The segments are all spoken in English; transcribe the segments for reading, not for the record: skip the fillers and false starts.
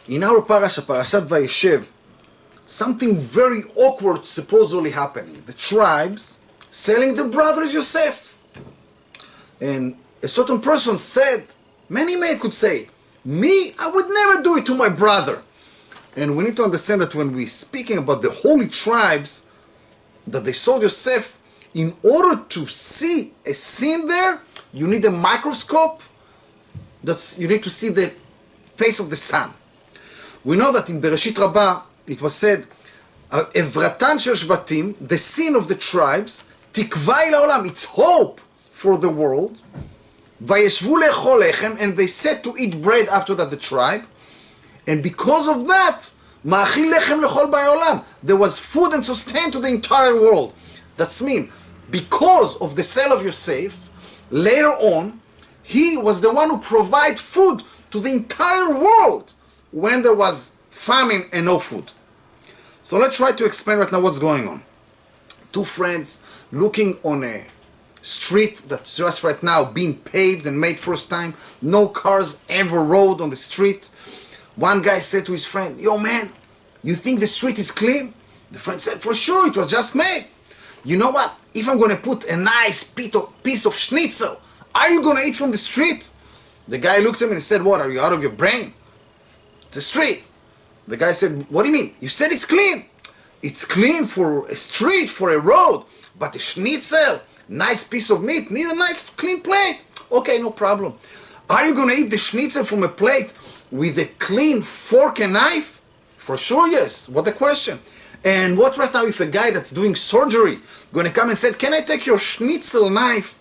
In our parashah, Parashat Vayeshev, something very awkward supposedly happening. The tribes selling the brother Yosef. And a certain person said, many men could say, me, I would never do it to my brother. And we need to understand that when we're speaking about the holy tribes, that they sold Yosef, in order to see a sin there, you need a microscope. You need to see the face of the sun. We know that in Bereshit Rabbah, it was said, Evratan shel shvatim, the sin of the tribes, tikvai la'olam, it's hope for the world. Vayeshvu le'echol lechem, and they said to eat bread after that, the tribe. And because of that, ma'achil lechem lechol ba'olam, there was food and sustain to the entire world. That's mean, because of the sale of Yosef, later on, he was the one who provided food to the entire world when there was famine and no food. So let's try to explain right now what's going on. Two friends looking on a street that's just right now being paved and made first time. No cars ever rode on the street. One guy said to his friend, yo man, you think the street is clean? The friend said, for sure, it was just made. You know what? If I'm going to put a nice piece of schnitzel, are you going to eat from the street? The guy looked at him and said, what, are you out of your brain? It's a street. The guy said, what do you mean? You said it's clean. It's clean for a street, for a road. But a schnitzel, nice piece of meat, need a nice clean plate. Okay, no problem. Are you going to eat the schnitzel from a plate with a clean fork and knife? For sure, yes. What the question? And what right now if a guy that's doing surgery going to come and say, can I take your schnitzel knife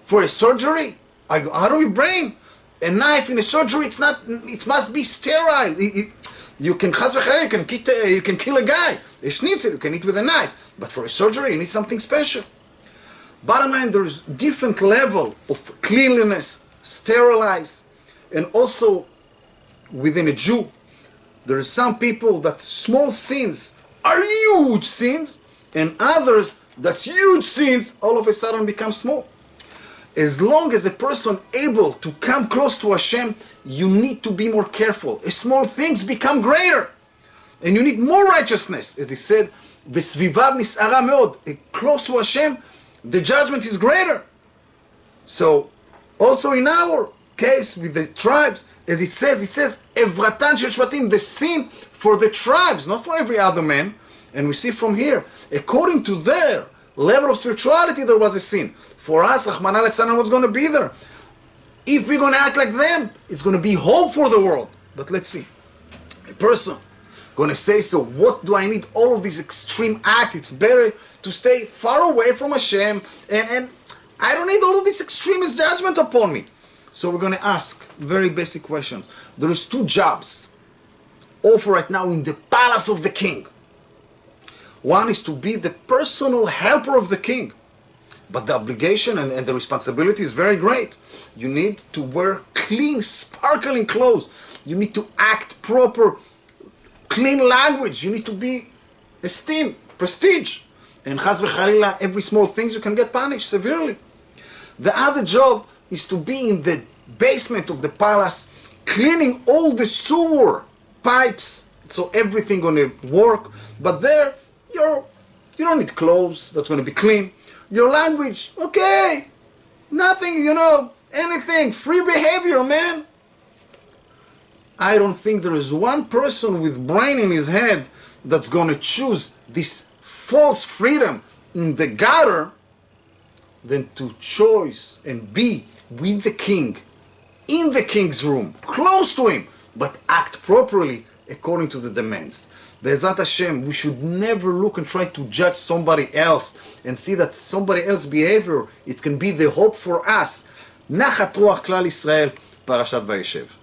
for a surgery? Are you out of your brain? A knife in a surgery, it must be sterile. You can you can kill a guy. A schnitzel you can eat with a knife, but for a surgery you need something special. Bottom line, there's different level of cleanliness, sterilize, and also within a Jew, there are some people that small sins are huge sins, and others that huge sins all of a sudden become small. As long as a person able to come close to Hashem, you need to be more careful. Small things become greater. And you need more righteousness. As he said, "V'svivav nis'ara meod." Close to Hashem, the judgment is greater. So, also in our case with the tribes, as it says, Evratan shel shvatim, the sin for the tribes, not for every other man. And we see from here, according to their level of spirituality, there was a sin. For us, Rahman Alexander, what's going to be there? If we're going to act like them, it's going to be hope for the world. But let's see. A person going to say, so what do I need all of these extreme acts? It's better to stay far away from Hashem, and I don't need all of this extremist judgment upon me. So we're going to ask very basic questions. There's two jobs offered right now in the palace of the king. One is to be the personal helper of the king. But the obligation and the responsibility is very great. You need to wear clean, sparkling clothes. You need to act proper, clean language. You need to be esteemed, prestige. And chas v'chalila, every small thing you can get punished severely. The other job is to be in the basement of the palace, cleaning all the sewer pipes, so everything gonna work. But there, you don't need clothes, that's going to be clean. Your language, okay, nothing, anything, free behavior, man. I don't think there is one person with brain in his head that's going to choose this false freedom in the gutter than to choose and be with the king, in the king's room, close to him, but act properly according to the demands. Be'ezrat Hashem, we should never look and try to judge somebody else and see that somebody else's behavior, it can be the hope for us. Nachat Ruach Klal Yisrael, Parashat Vayeshev.